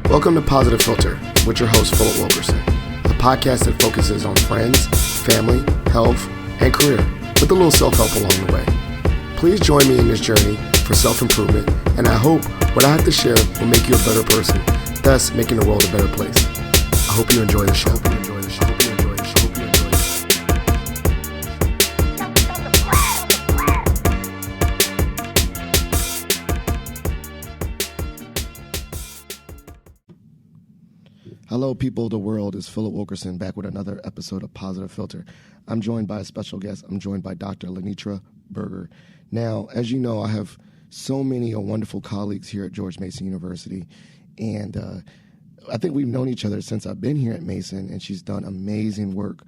Welcome to Positive Philter with your host, Philip Wilkerson, a podcast that focuses on friends, family, health, and career, with a little self-help along the way. Please join me in this journey for self-improvement, and I hope what I have to share will make you a better person, thus making the world a better place. I hope you enjoy the show. Hello, people of the world. It's Philip Wilkerson back with another episode of Positive Philter. I'm joined by a special guest. I'm joined by Dr. LaNitra Berger. Now, as you know, I have so many wonderful colleagues here at George Mason University, and I think we've known each other since I've been here at Mason, and she's done amazing work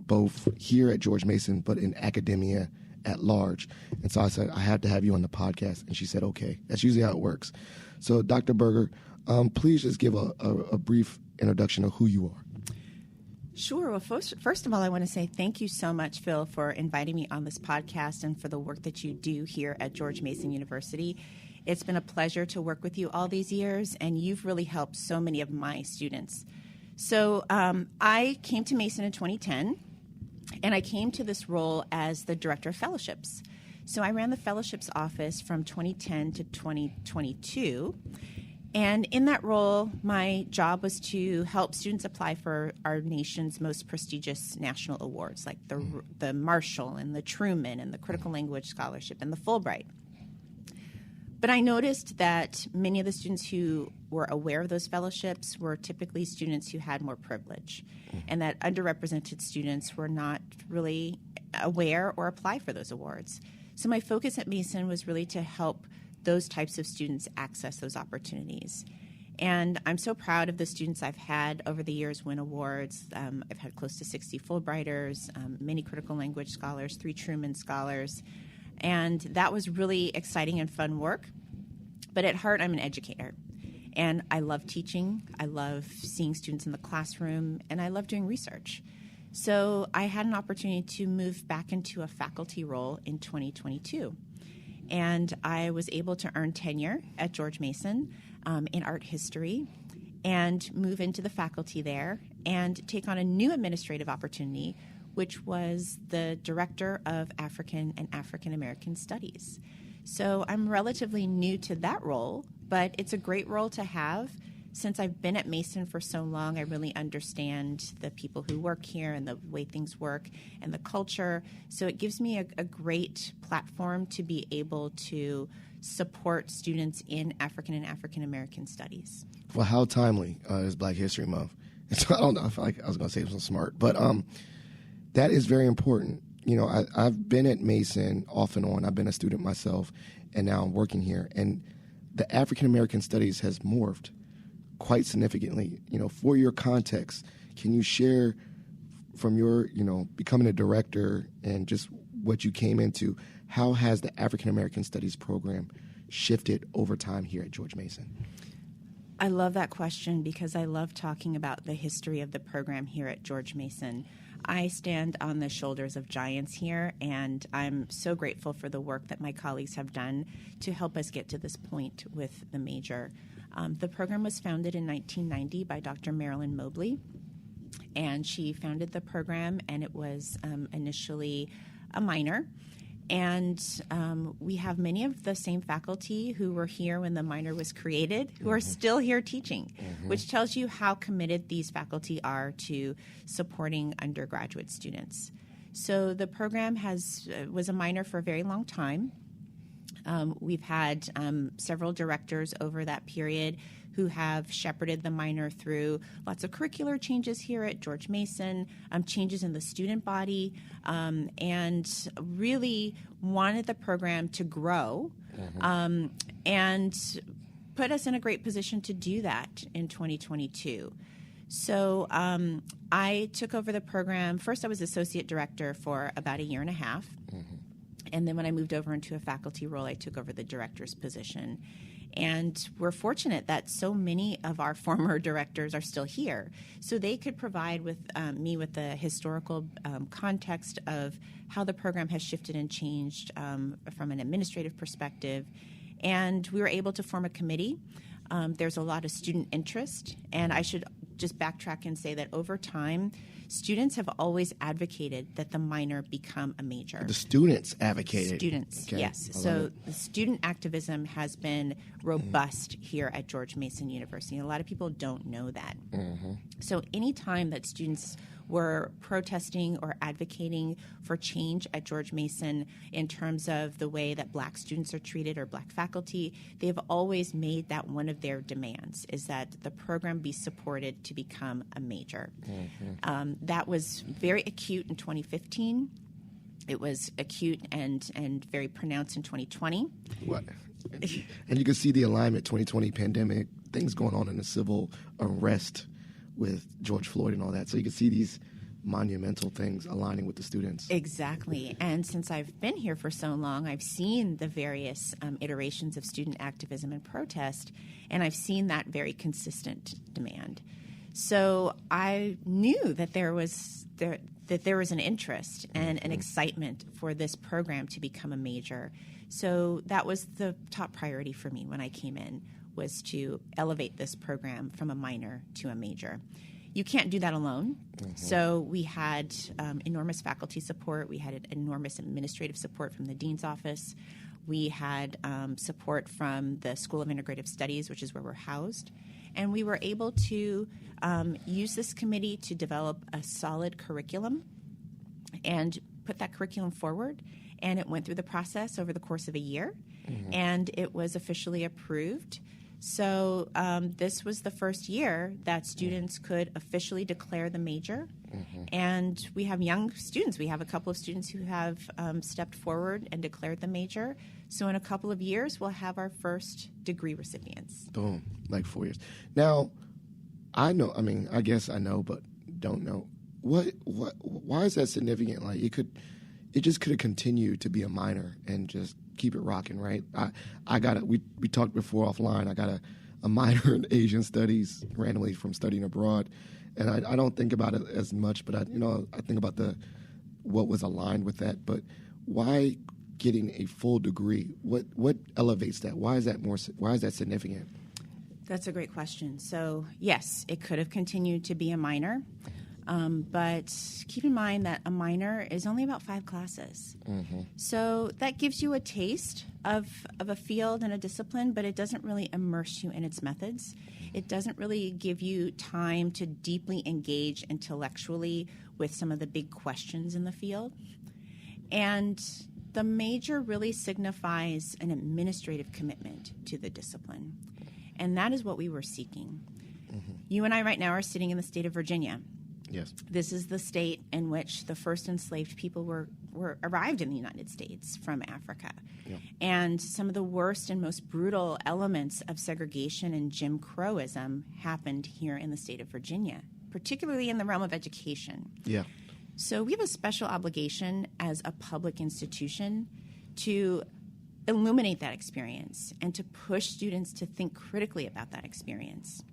both here at George Mason but in academia at large. And so I said, I have to have you on the podcast, and she said, okay. That's usually how it works. So, Dr. Berger, please just give a brief introduction of who you are. Sure. Well, first of all, I want to say thank you so much, Phil, for inviting me on this podcast and for the work that you do here at George Mason University. It's been a pleasure to work with you all these years, and you've really helped so many of my students. So I came to Mason in 2010, and I came to this role as the Director of Fellowships. So I ran the Fellowships Office from 2010 to 2022. And in that role, my job was to help students apply for our nation's most prestigious national awards, like the Marshall and the Truman and the Critical Language Scholarship and the Fulbright. But I noticed that many of the students who were aware of those fellowships were typically students who had more privilege, and that underrepresented students were not really aware or apply for those awards. So my focus at Mason was really to help those types of students access those opportunities. And I'm so proud of the students I've had over the years win awards. I've had close to 60 Fulbrighters, many critical language scholars, 3 Truman scholars. And that was really exciting and fun work. But at heart, I'm an educator. And I love teaching. I love seeing students in the classroom. And I love doing research. So I had an opportunity to move back into a faculty role in 2022. And I was able to earn tenure at George Mason in art history and move into the faculty there and take on a new administrative opportunity, which was the Director of African and African American Studies. So I'm relatively new to that role, but it's a great role to have. Since I've been at Mason for so long, I really understand the people who work here and the way things work and the culture. So it gives me a great platform to be able to support students in African and African American studies. Well, how timely is Black History Month? So I don't know. I feel like I was going to say something smart, but that is very important. You know, I've been at Mason off and on. I've been a student myself, and now I'm working here. And the African American studies has morphed quite significantly. You know, for your context, can you share from your, becoming a director and just what you came into, how has the African American Studies program shifted over time here at George Mason? I love that question because I love talking about the history of the program here at George Mason. I stand on the shoulders of giants here, and I'm so grateful for the work that my colleagues have done to help us get to this point with the major. The program was founded in 1990 by Dr. Marilyn Mobley, and she founded the program, and it was initially a minor. And we have many of the same faculty who were here when the minor was created who are still here teaching, which tells you how committed these faculty are to supporting undergraduate students. So the program was a minor for a very long time. We've had several directors over that period who have shepherded the minor through lots of curricular changes here at George Mason, changes in the student body, and really wanted the program to grow and put us in a great position to do that in 2022. So I took over the program. First, I was associate director for about a year and a half. And then when I moved over into a faculty role, I took over the director's position. And we're fortunate that so many of our former directors are still here. So they could provide with me with the historical context of how the program has shifted and changed from an administrative perspective. And we were able to form a committee There's a lot of student interest, and I should just backtrack and say that over time, students have always advocated that the minor become a major. The students advocated. Students, okay. yes. I love So it. the student activism has been robust here at George Mason University. A lot of people don't know that. So any time that students were protesting or advocating for change at George Mason in terms of the way that black students are treated or black faculty, they have always made that one of their demands, is that the program be supported to become a major. That was very acute in 2015. It was acute and very pronounced in 2020. What? And you can see the alignment, 2020 pandemic, things going on in the civil unrest with George Floyd and all that. So you can see these monumental things aligning with the students. Exactly. And since I've been here for so long, I've seen the various iterations of student activism and protest, and I've seen that very consistent demand. So I knew that there was an interest and an excitement for this program to become a major. So that was the top priority for me when I came in, was to elevate this program from a minor to a major. You can't do that alone. So we had enormous faculty support. We had enormous administrative support from the dean's office. We had support from the School of Integrative Studies, which is where we're housed. And we were able to use this committee to develop a solid curriculum and put that curriculum forward. And it went through the process over the course of a year, and it was officially approved. So this was the first year that students could officially declare the major. And we have young students. We have a couple of students who have stepped forward and declared the major. So in a couple of years, we'll have our first degree recipients. Boom, like 4 years. Now, I guess I know, but don't know. Why is that significant? Like it just could have continued to be a minor and just keep it rocking, right? We talked before offline. I got a minor in Asian studies randomly from studying abroad, and I don't think about it as much, but I think about what was aligned with that. But why getting a full degree? What elevates that? Why is that significant? That's a great question. So yes, it could have continued to be a minor. But keep in mind that a minor is only about 5 classes. So that gives you a taste of a field and a discipline, but it doesn't really immerse you in its methods. It doesn't really give you time to deeply engage intellectually with some of the big questions in the field. And the major really signifies an administrative commitment to the discipline. And that is what we were seeking. You and I right now are sitting in the state of Virginia. Yes. This is the state in which the first enslaved people were arrived in the United States from Africa. Yeah. And some of the worst and most brutal elements of segregation and Jim Crowism happened here in the state of Virginia, particularly in the realm of education. Yeah. So we have a special obligation as a public institution to illuminate that experience and to push students to think critically about that experience.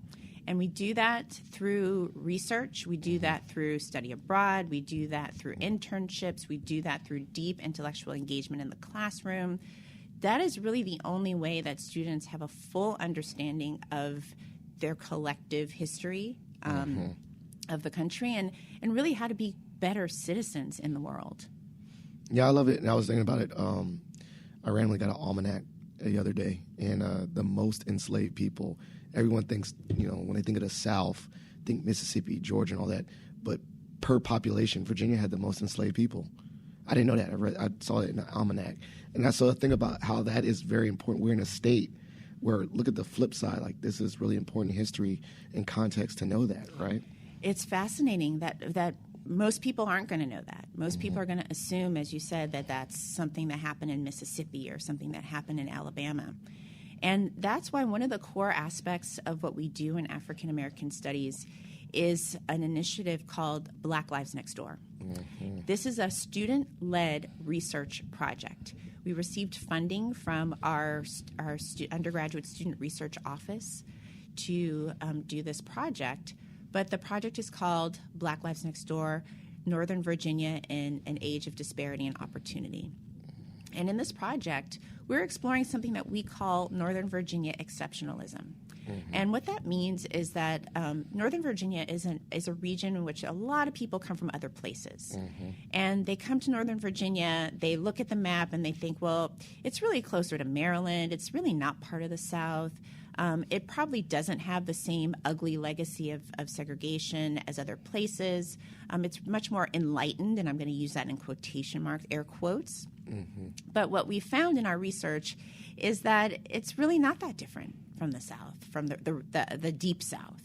And we do that through research. We do that through study abroad. We do that through internships. We do that through deep intellectual engagement in the classroom. That is really the only way that students have a full understanding of their collective history of the country and really how to be better citizens in the world. Yeah, I love it. And I was thinking about it. I randomly got an almanac the other day, and the most enslaved people. Everyone thinks, when they think of the South, think Mississippi, Georgia, and all that. But per population, Virginia had the most enslaved people. I didn't know that. I saw it in the almanac. And I saw a thing about how that is very important. We're in a state where, look at the flip side, like this is really important history and context to know that, right? It's fascinating that most people aren't going to know that. Most people are going to assume, as you said, that that's something that happened in Mississippi or something that happened in Alabama. And that's why one of the core aspects of what we do in African American Studies is an initiative called Black Lives Next Door. This is a student-led research project. We received funding from our undergraduate student research office to do this project, but the project is called Black Lives Next Door, Northern Virginia in an Age of Disparity and Opportunity. And in this project, we're exploring something that we call Northern Virginia exceptionalism. And what that means is that Northern Virginia is a region in which a lot of people come from other places. And they come to Northern Virginia, they look at the map, and they think, well, it's really closer to Maryland. It's really not part of the South. It probably doesn't have the same ugly legacy of segregation as other places. It's much more enlightened, and I'm going to use that in quotation marks, air quotes. But what we found in our research is that it's really not that different from the South, from the Deep South.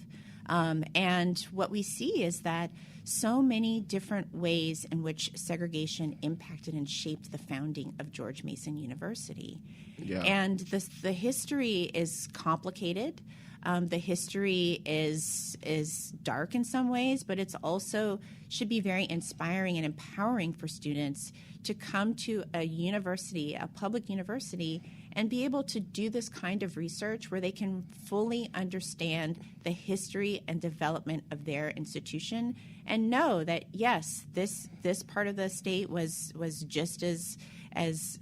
And what we see is that so many different ways in which segregation impacted and shaped the founding of George Mason University. Yeah. And the history is complicated. The history is dark in some ways, but it's also should be very inspiring and empowering for students to come to a university, a public university, and be able to do this kind of research where they can fully understand the history and development of their institution and know that, yes, this part of the state was just as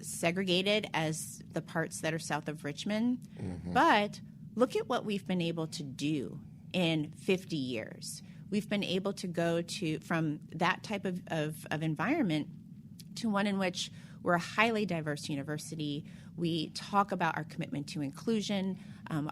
segregated as the parts that are south of Richmond. But look at what we've been able to do in 50 years. We've been able to go from that type of environment to one in which we're a highly diverse university. We talk about our commitment to inclusion.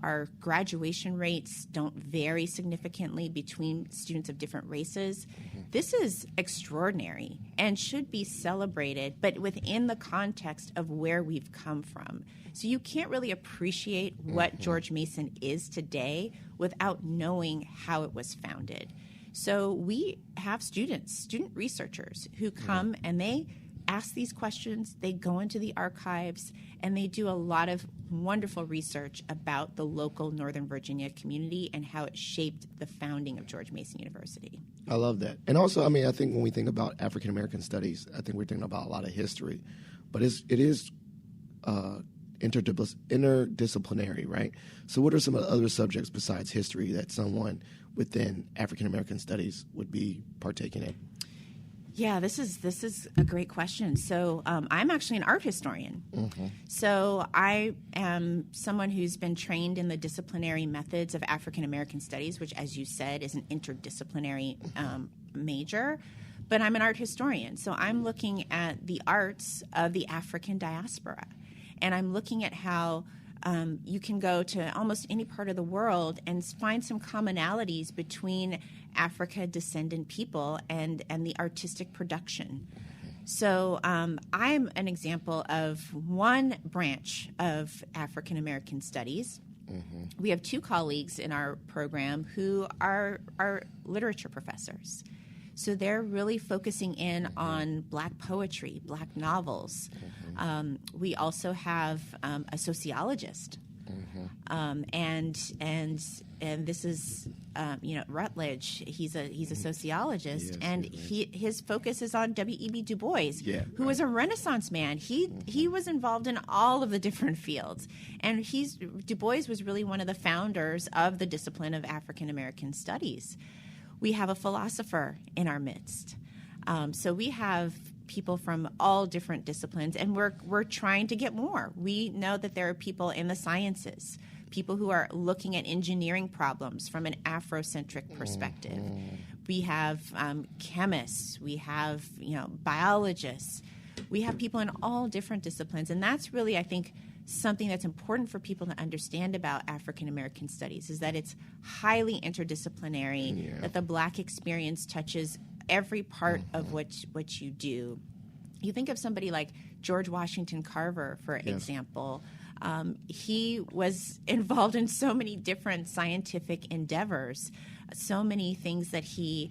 Our graduation rates don't vary significantly between students of different races. This is extraordinary and should be celebrated, but within the context of where we've come from. So you can't really appreciate what George Mason is today without knowing how it was founded. So we have student researchers who come and they ask these questions, they go into the archives, and they do a lot of wonderful research about the local Northern Virginia community and how it shaped the founding of George Mason University. I love that. And also, I mean, I think when we think about African American studies, I think we're thinking about a lot of history, but it is interdisciplinary, right? So what are some of the other subjects besides history that someone within African American studies would be partaking in? Yeah, this is a great question. So I'm actually an art historian. So I am someone who's been trained in the disciplinary methods of African American studies, which, as you said, is an interdisciplinary major. But I'm an art historian. So I'm looking at the arts of the African diaspora. And I'm looking at how you can go to almost any part of the world and find some commonalities between Africa descendant people and the artistic production. So I'm an example of one branch of African American studies. We have two colleagues in our program who are literature professors. So they're really focusing in on Black poetry, Black novels. We also have a sociologist, and this is Rutledge. He's a sociologist, and his focus is on W.E.B. Du Bois, who was a Renaissance man. He was involved in all of the different fields, and Du Bois was really one of the founders of the discipline of African American studies. We have a philosopher in our midst. So we have people from all different disciplines, and we're trying to get more. We know that there are people in the sciences, people who are looking at engineering problems from an Afrocentric perspective. We have chemists. We have biologists. We have people in all different disciplines, and that's really, I think, something that's important for people to understand about African American studies is that it's highly interdisciplinary, that the Black experience touches every part of what you do. You think of somebody like George Washington Carver, for example. He was involved in so many different scientific endeavors, so many things that he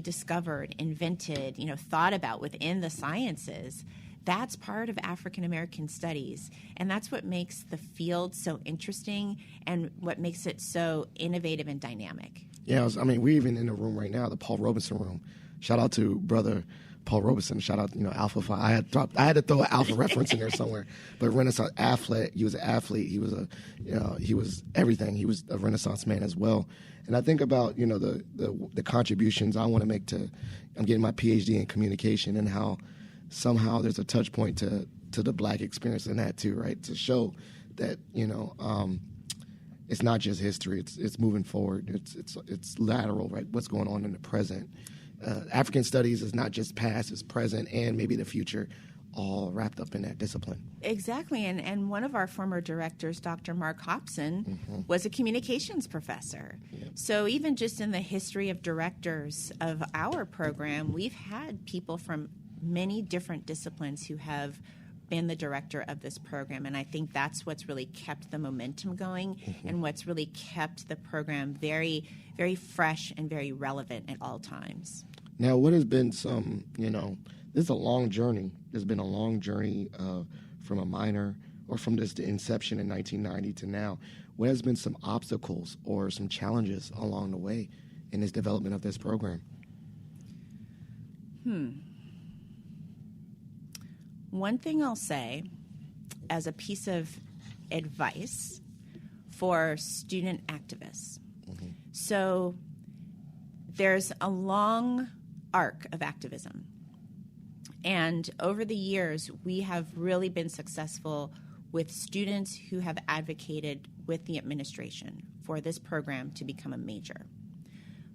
discovered, invented, thought about within the sciences. That's part of African American studies, and that's what makes the field so interesting and what makes it so innovative and dynamic. Yeah, we're even in the room right now, the Paul Robeson room. Shout out to brother Paul Robeson. Shout out, Alpha Phi. I had to throw an Alpha reference in there somewhere. But Renaissance athlete, he was an athlete. He was he was everything. He was a Renaissance man as well. And I think about the contributions I want to make to. I'm getting my PhD in communication and how somehow there's a touch point to the Black experience in that too, right? To show that it's not just history. It's moving forward. It's lateral, right? What's going on in the present. African studies is not just past, it's present and maybe the future, all wrapped up in that discipline. Exactly. And one of our former directors, Dr. Mark Hobson, was a communications professor. Yep. So even just in the history of directors of our program, we've had people from many different disciplines who have been the director of this program. And I think that's what's really kept the momentum going and what's really kept the program very, very fresh and very relevant at all times. Now, what has been some, this is a long journey. There's been a long journey from a minor or from the inception in 1990 to now. What has been some obstacles or some challenges along the way in this development of this program? One thing I'll say as a piece of advice for student activists. So there's a long arc of activism. And over the years, we have really been successful with students who have advocated with the administration for this program to become a major.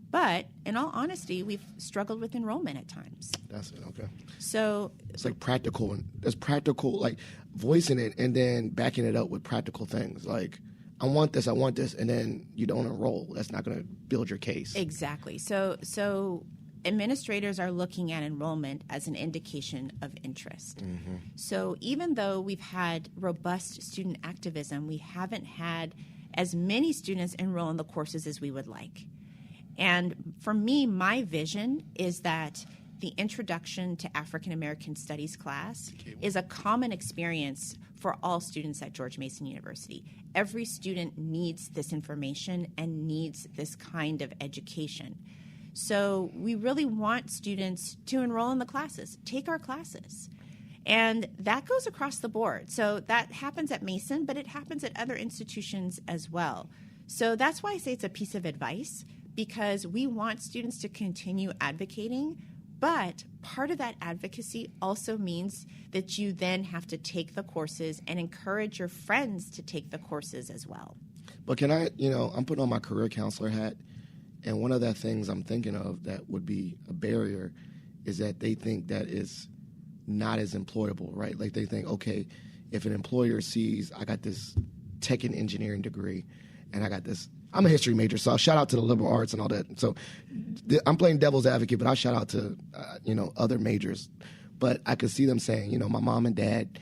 But in all honesty, we've struggled with enrollment at times. That's it, okay. So it's like practical, and there's practical, like voicing it and then backing it up with practical things. Like, I want this, and then you don't enroll. That's not going to build your case. Exactly. So administrators are looking at enrollment as an indication of interest. So even though we've had robust student activism, we haven't had as many students enroll in the courses as we would like. And for me, my vision is that the Introduction to African American Studies class is a common experience for all students at George Mason University. Every student needs this information and needs this kind of education. So we really want students to enroll in the classes, take our classes. And that goes across the board. So that happens at Mason, but it happens at other institutions as well. So that's why I say it's a piece of advice, because we want students to continue advocating, but part of that advocacy also means that you then have to take the courses and encourage your friends to take the courses as well. But can I, I'm putting on my career counselor hat, and one of the things I'm thinking of that would be a barrier is that they think that is not as employable, right? Like they think, okay, if an employer sees I got this tech and engineering degree and I got this, I'm a history major, so I'll shout out to the liberal arts and all that. So I'm playing devil's advocate, but I'll shout out to, other majors. But I could see them saying, my mom and dad,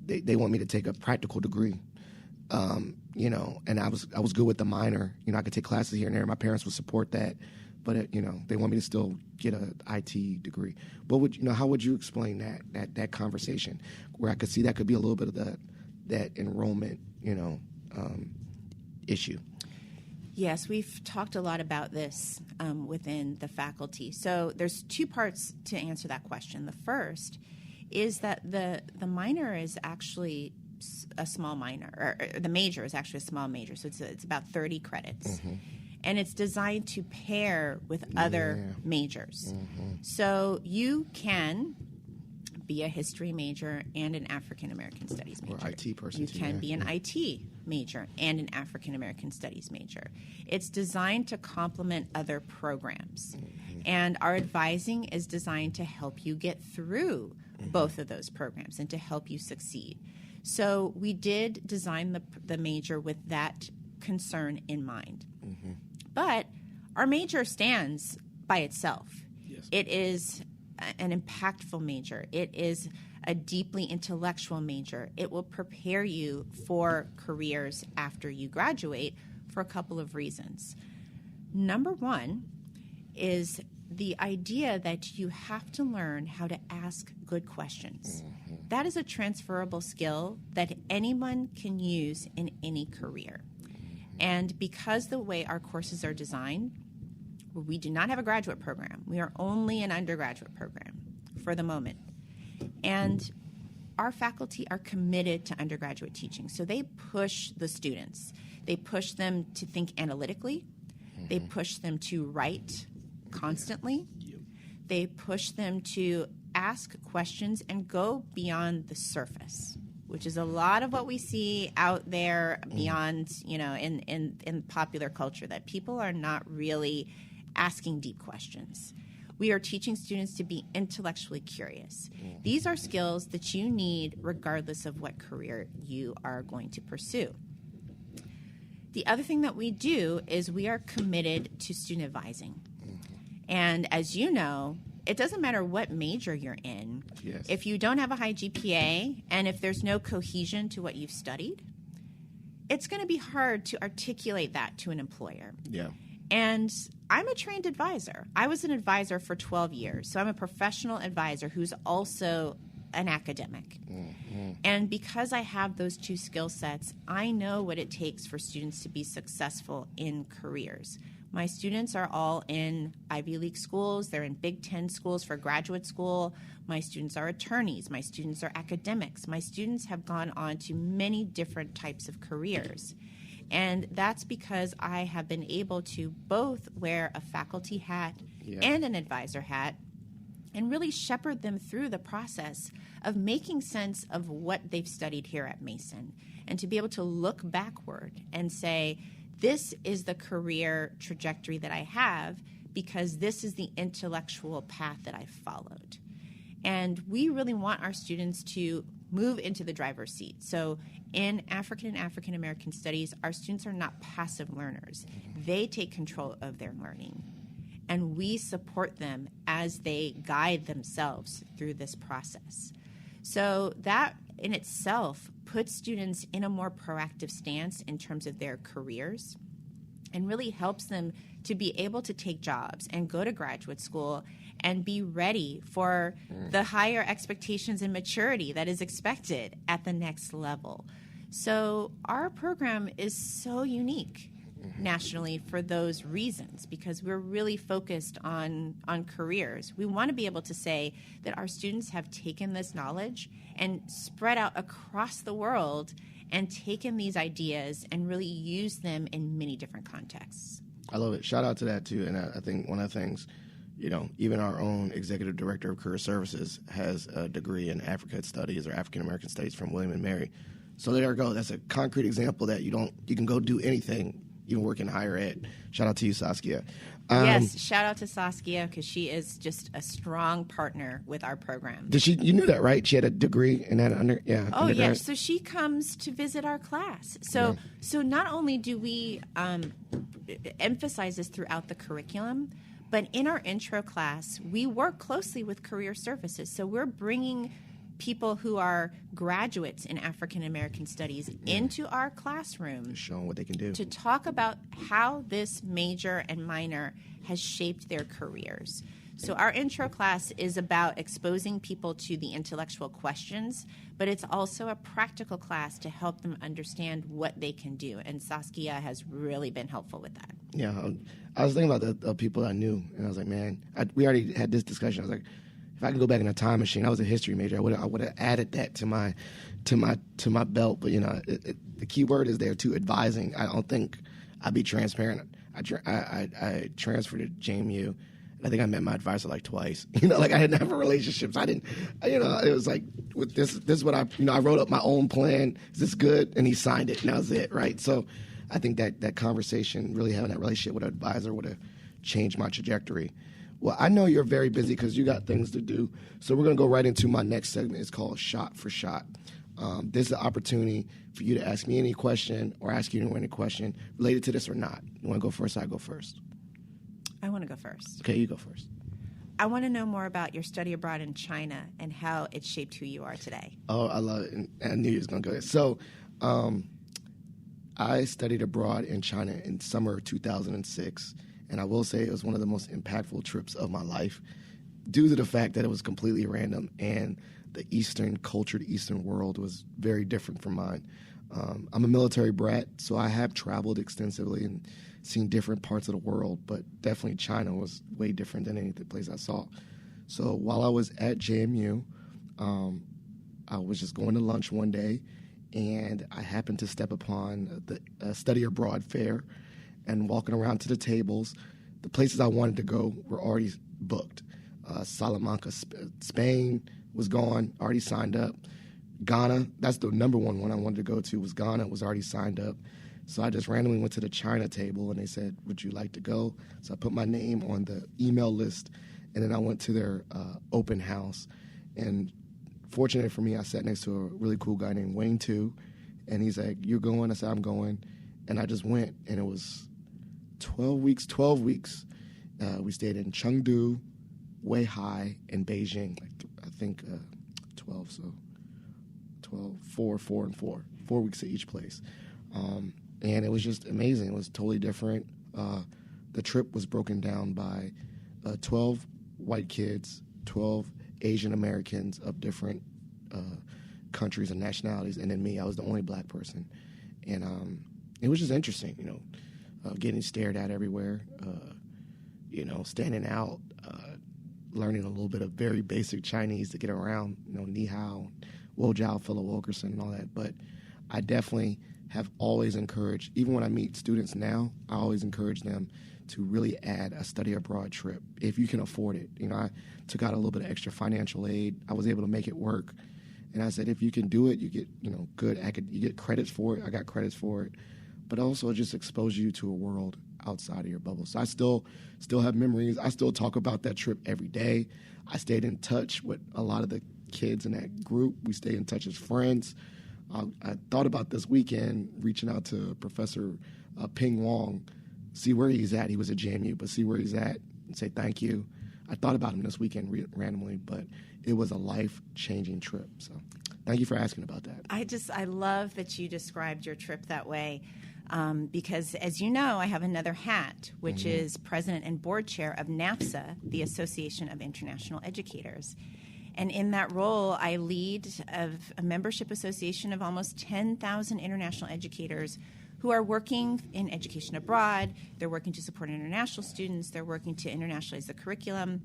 they want me to take a practical degree, and I was good with the minor. I could take classes here and there. My parents would support that. But, they want me to still get an IT degree. But how would you explain that conversation where I could see that could be a little bit of that enrollment, issue? Yes, we've talked a lot about this within the faculty. So there's two parts to answer that question. The first is that the minor is actually a small minor, or the major is actually a small major. So it's about 30 credits. And it's designed to pair with other majors. So you can be a history major and an African American studies major. Or IT person. You can be an IT major and an African American studies major. It's designed to complement other programs. And our advising is designed to help you get through both of those programs and to help you succeed. So we did design the major with that concern in mind. But our major stands by itself. Yes. It is an impactful major. It is a deeply intellectual major. It will prepare you for careers after you graduate for a couple of reasons. Number one is the idea that you have to learn how to ask good questions. That is a transferable skill that anyone can use in any career. And because the way our courses are designed, we do not have a graduate program. We are only an undergraduate program for the moment. And our faculty are committed to undergraduate teaching. So they push the students. They push them to think analytically. They push them to write constantly. They push them to ask questions and go beyond the surface. which is a lot of what we see out there beyond, in popular culture, that people are not really asking deep questions. We are teaching students to be intellectually curious. These are skills that you need regardless of what career you are going to pursue. The other thing that we do is we are committed to student advising. And as you know, it doesn't matter what major you're in. Yes. If you don't have a high GPA and if there's no cohesion to what you've studied, it's going to be hard to articulate that to an employer. Yeah. And I'm a trained advisor. I was an advisor for 12 years. So I'm a professional advisor who's also an academic. And because I have those two skill sets, I know what it takes for students to be successful in careers. My students are all in Ivy League schools. They're in Big Ten schools for graduate school. My students are attorneys. My students are academics. My students have gone on to many different types of careers. And that's because I have been able to both wear a faculty hat and an advisor hat and really shepherd them through the process of making sense of what they've studied here at Mason, and to be able to look backward and say, this is the career trajectory that I have because this is the intellectual path that I followed. And we really want our students to move into the driver's seat. So in African and African American studies, our students are not passive learners. They take control of their learning. And we support them as they guide themselves through this process. So that in itself puts students in a more proactive stance in terms of their careers and really helps them to be able to take jobs and go to graduate school and be ready for the higher expectations and maturity that is expected at the next level. So our program is so unique nationally for those reasons, because we're really focused on careers. We want to be able to say that our students have taken this knowledge and spread out across the world and taken these ideas and really used them in many different contexts. I love it. Shout out to that, too. And I think one of the things, even our own executive director of career services has a degree in African studies or African American studies from William & Mary. So there you go. That's a concrete example that you can go do anything, even work in higher ed. Shout out to you, Saskia. Yes, shout out to Saskia, because she is just a strong partner with our program. You knew that, right? She had a degree in that undergrad? Yes. So she comes to visit our class. So not only do we emphasize this throughout the curriculum, but in our intro class, we work closely with career services. So we're bringing people who are graduates in African American studies into our classroom, showing what they can do, to talk about how this major and minor has shaped their careers. So our intro class is about exposing people to the intellectual questions, but it's also a practical class to help them understand what they can do. And Saskia has really been helpful with that. Yeah, I was thinking about the people I knew, and I was like, man, we already had this discussion. I was like, if I could go back in a time machine, I was a history major, I would have added that to my belt. But the key word is there too, advising. I don't think I'd be transparent. I transferred to JMU, and I think I met my advisor like twice. I didn't have relationships. I didn't. It was like, with this is what I wrote up my own plan. Is this good? And he signed it, and that was it, right? So I think that conversation, really having that relationship with an advisor, would have changed my trajectory. Well, I know you're very busy because you got things to do. So we're going to go right into my next segment. It's called Shot for Shot. This is an opportunity for you to ask me any question or ask you any question related to this or not. You want to go first? I go first. I want to go first. Okay, you go first. I want to know more about your study abroad in China and how it shaped who you are today. Oh, I love it. And I knew you was going to go there. So I studied abroad in China in summer 2006. And I will say it was one of the most impactful trips of my life due to the fact that it was completely random and the Eastern culture, the Eastern world was very different from mine. I'm a military brat, so I have traveled extensively and seen different parts of the world, but definitely China was way different than any place I saw. So while I was at JMU, I was just going to lunch one day, and I happened to step upon the study abroad fair. And walking around to the tables, the places I wanted to go were already booked. Salamanca, Spain was gone, already signed up. Ghana, that's the number one I wanted to go to was Ghana. It was already signed up. So I just randomly went to the China table, and they said, would you like to go? So I put my name on the email list, and then I went to their open house. And fortunately for me, I sat next to a really cool guy named Wayne, too. And he's like, you're going? I said, I'm going. And I just went, and it was 12 weeks. We stayed in Chengdu, Weihai, and Beijing. I think 12, so 12, 4, and 4. 4 weeks at each place. And it was just amazing. It was totally different. The trip was broken down by 12 white kids, 12 Asian Americans of different countries and nationalities, and then me. I was the only black person. And it was just interesting, getting stared at everywhere, standing out, learning a little bit of very basic Chinese to get around, ni hao, wo jiao, Philip Wilkerson, and all that. But I definitely have always encouraged, even when I meet students now, I always encourage them to really add a study abroad trip if you can afford it. I took out a little bit of extra financial aid. I was able to make it work. And I said, if you can do it, you get, you get credits for it. I got credits for it. But also it just exposes you to a world outside of your bubble. So I still have memories. I still talk about that trip every day. I stayed in touch with a lot of the kids in that group. We stayed in touch as friends. I thought about this weekend reaching out to Professor Ping Wong, see where he's at. He was at JMU, but see where he's at and say thank you. I thought about him this weekend randomly, but it was a life-changing trip. So thank you for asking about that. I love that you described your trip that way because, as you know, I have another hat, which is president and board chair of NAFSA, the Association of International Educators. And in that role, I lead a membership association of almost 10,000 international educators who are working in education abroad. They're working to support international students. They're working to internationalize the curriculum.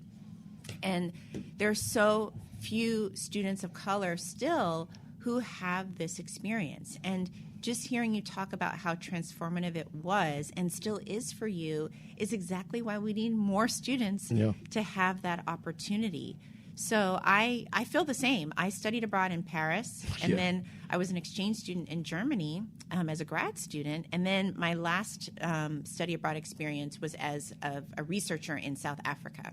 And there are so few students of color still who have this experience. And just hearing you talk about how transformative it was and still is for you is exactly why we need more students to have that opportunity. So I feel the same. I studied abroad in Paris, and then I was an exchange student in Germany as a grad student, and then my last study abroad experience was as a researcher in South Africa.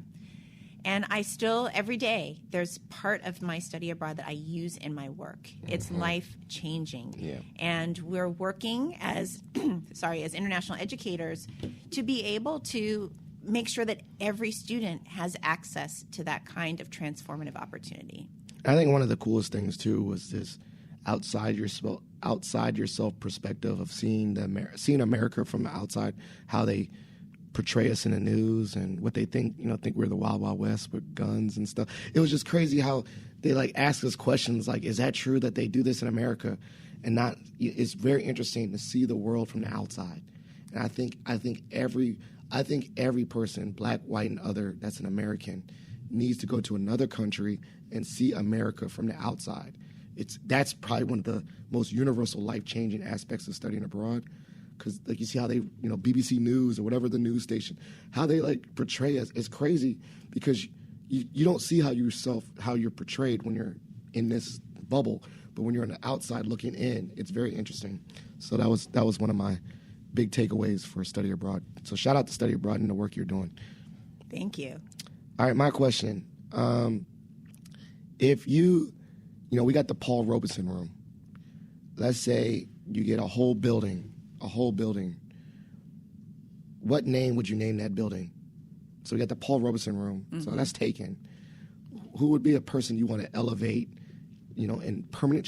And I still, every day, there's part of my study abroad that I use in my work. It's life-changing. Yeah. And we're working as international educators to be able to make sure that every student has access to that kind of transformative opportunity. I think one of the coolest things too was this outside yourself perspective of seeing America from the outside, how they portray us in the news and what they think we're the Wild Wild West with guns and stuff. It was just crazy how they ask us questions like, is that true that they do this in America? And not, it's very interesting to see the world from the outside. And I think every person, black, white, and other, that's an American, needs to go to another country and see America from the outside. That's probably one of the most universal, life-changing aspects of studying abroad. Because you see how they, BBC News or whatever the news station, how they portray us. It's crazy because you don't see how you're portrayed when you're in this bubble, but when you're on the outside looking in, it's very interesting. So that was one of my big takeaways for study abroad. So shout out to study abroad and the work you're doing. Thank you. All right, my question. If we got the Paul Robeson room. Let's say you get a whole building. What name would you name that building? So we got the Paul Robeson room. So that's taken. Who would be a person you want to elevate, in permanent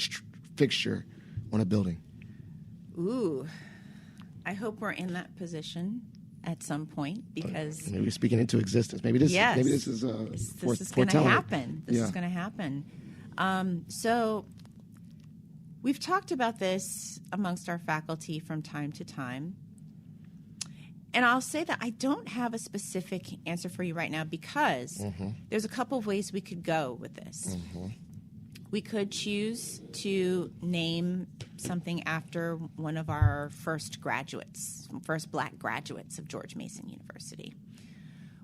fixture on a building? Ooh. I hope we're in that position at some point because maybe we're speaking into existence. Maybe this is going to happen. This is going to happen. So we've talked about this amongst our faculty from time to time. And I'll say that I don't have a specific answer for you right now because there's a couple of ways we could go with this. We could choose to name something after one of our first black graduates of George Mason University.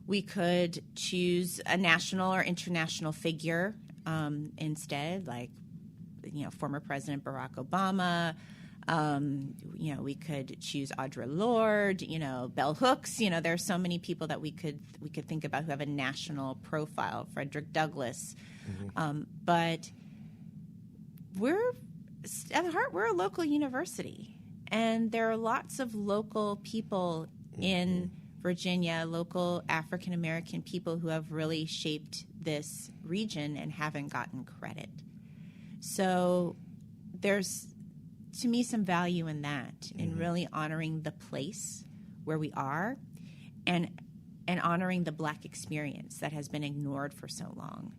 We could choose a national or international figure instead, like former President Barack Obama. We could choose Audre Lorde, Bell Hooks. There are so many people that we could think about who have a national profile. Frederick Douglass, but at heart we're a local university, and there are lots of local people in Virginia, local African American people who have really shaped this region and haven't gotten credit. So there's, to me, some value in that, in really honoring the place where we are and honoring the Black experience that has been ignored for so long.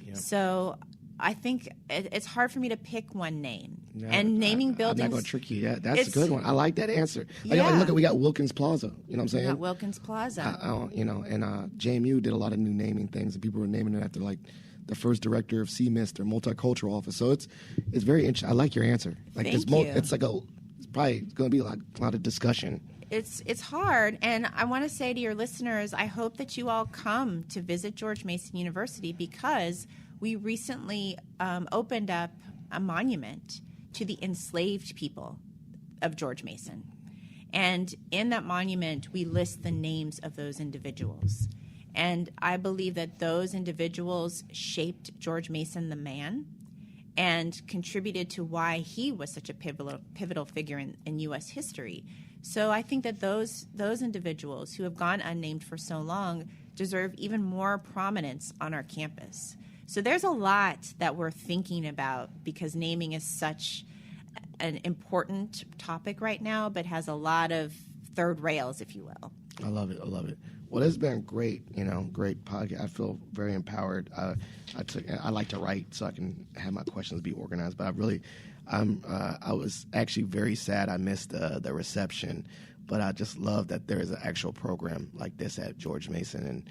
Yep. So I think it's hard for me to pick one name. Yeah, and naming buildings... I'm not going to trick you. Yeah, that's a good one. I like that answer. Look, we got Wilkins Plaza. You know what I'm saying? We got Wilkins Plaza. And JMU did a lot of new naming things, and people were naming it after, like, the first director of CMIST or multicultural office. So it's very interesting. I like your answer. Like, Thank you. It's probably going to be like a lot of discussion. It's hard, and I want to say to your listeners, I hope that you all come to visit George Mason University, because we recently opened up a monument to the enslaved people of George Mason. And in that monument, we list the names of those individuals. And I believe that those individuals shaped George Mason, the man, and contributed to why he was such a pivotal figure in U.S. history. So I think that those individuals who have gone unnamed for so long deserve even more prominence on our campus. So there's a lot that we're thinking about, because naming is such an important topic right now, but has a lot of third rails, if you will. I love it. Well, it's been great, great podcast. I feel very empowered. I like to write so I can have my questions be organized, but I was actually very sad I missed the reception, but I just love that there is an actual program like this at George Mason, and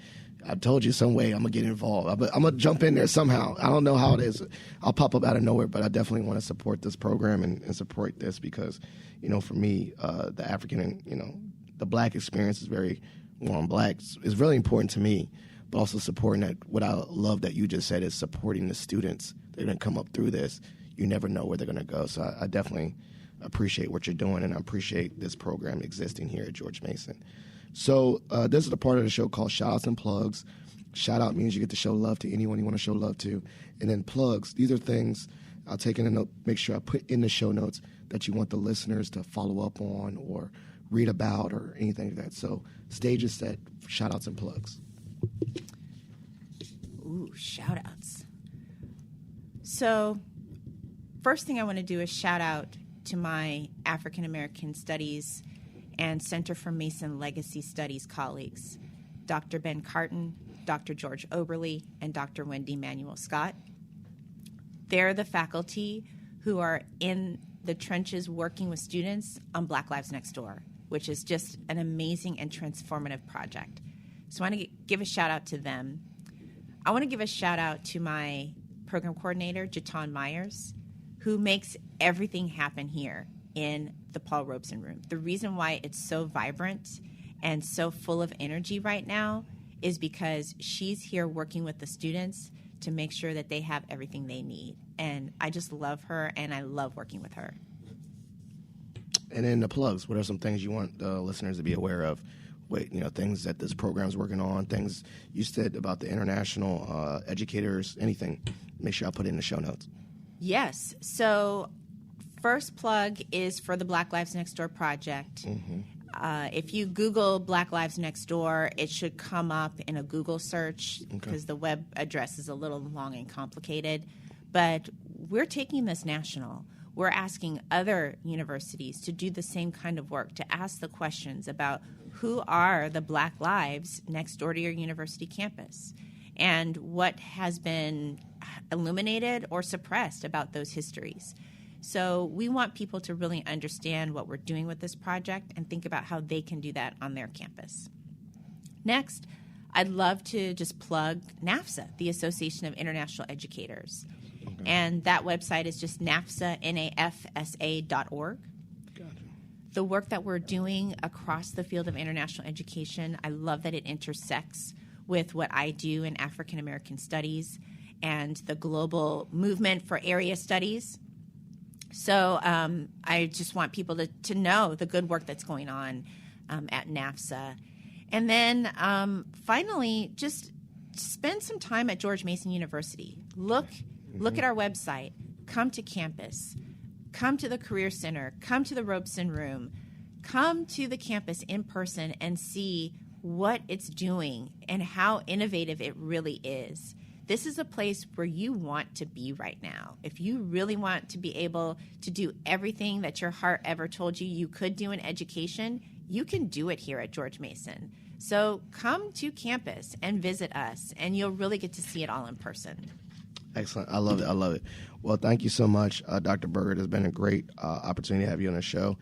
I've told you some way I'm going to get involved. I'm going to jump in there somehow. I don't know how it is. I'll pop up out of nowhere, but I definitely want to support this program and support this because, for me, the African and, the Black experience is very on Blacks is really important to me, but also supporting that. What I love that you just said is supporting the students. They're going to come up through this. You never know where they're going to go. So I definitely appreciate what you're doing, and I appreciate this program existing here at George Mason. So this is the part of the show called Shout Outs and Plugs. Shout out means you get to show love to anyone you want to show love to. And then plugs, these are things I'll take in a note, make sure I put in the show notes that you want the listeners to follow up on or read about or anything like that. So stage is set for shout outs and plugs. Ooh, shout outs. So first thing I want to do is shout out to my African American Studies and Center for Mason Legacy Studies colleagues, Dr. Ben Carton, Dr. George Oberly, and Dr. Wendy Manuel Scott. They're the faculty who are in the trenches working with students on Black Lives Next Door, which is just an amazing and transformative project. So I want to give a shout out to them. I want to give a shout out to my program coordinator, Jaton Myers, who makes everything happen here in the Paul Robeson Room. The reason why it's so vibrant and so full of energy right now is because she's here working with the students to make sure that they have everything they need. And I just love her, and I love working with her. And then the plugs, what are some things you want the listeners to be aware of? Things that this program's working on, things you said about the international educators, anything. Make sure I put it in the show notes. Yes. So first plug is for the Black Lives Next Door project. Mm-hmm. If you Google Black Lives Next Door, it should come up in a Google search because the web address is a little long and complicated. But we're taking this national. We're asking other universities to do the same kind of work, to ask the questions about who are the Black lives next door to your university campus and what has been illuminated or suppressed about those histories. So we want people to really understand what we're doing with this project and think about how they can do that on their campus. Next, I'd love to just plug NAFSA, the Association of International Educators. Okay. And that website is just NAFSA, NAFSA.org. Gotcha. The work that we're doing across the field of international education, I love that it intersects with what I do in African American Studies. and the global movement for area studies. So I just want people to know the good work that's going on at NAFSA. And then finally, just spend some time at George Mason University. Look at our website. Come to campus. Come to the Career Center. Come to the Robeson Room. Come to the campus in person and see what it's doing and how innovative it really is. This is a place where you want to be right now. If you really want to be able to do everything that your heart ever told you you could do in education, you can do it here at George Mason. So come to campus and visit us, and you'll really get to see it all in person. Excellent. I love it. Well, thank you so much, Dr. Berger. It has been a great opportunity to have you on the show.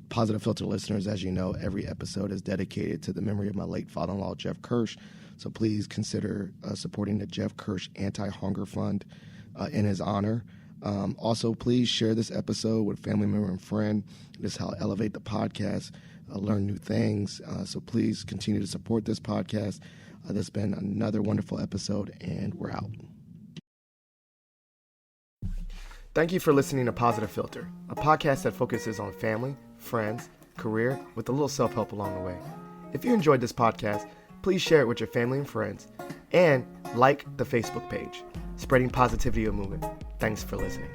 Positive Philter listeners, as you know, every episode is dedicated to the memory of my late father-in-law, Jeff Kirsch. So please consider supporting the Jeff Kirsch Anti-Hunger Fund in his honor. Also, please share this episode with a family member and friend. This is how I elevate the podcast, learn new things. So please continue to support this podcast. This has been another wonderful episode, and we're out. Thank you for listening to Positive Philter, a podcast that focuses on family, friends, career, with a little self-help along the way. If you enjoyed this podcast, please share it with your family and friends, and like the Facebook page, Spreading Positivity Movement. Thanks for listening.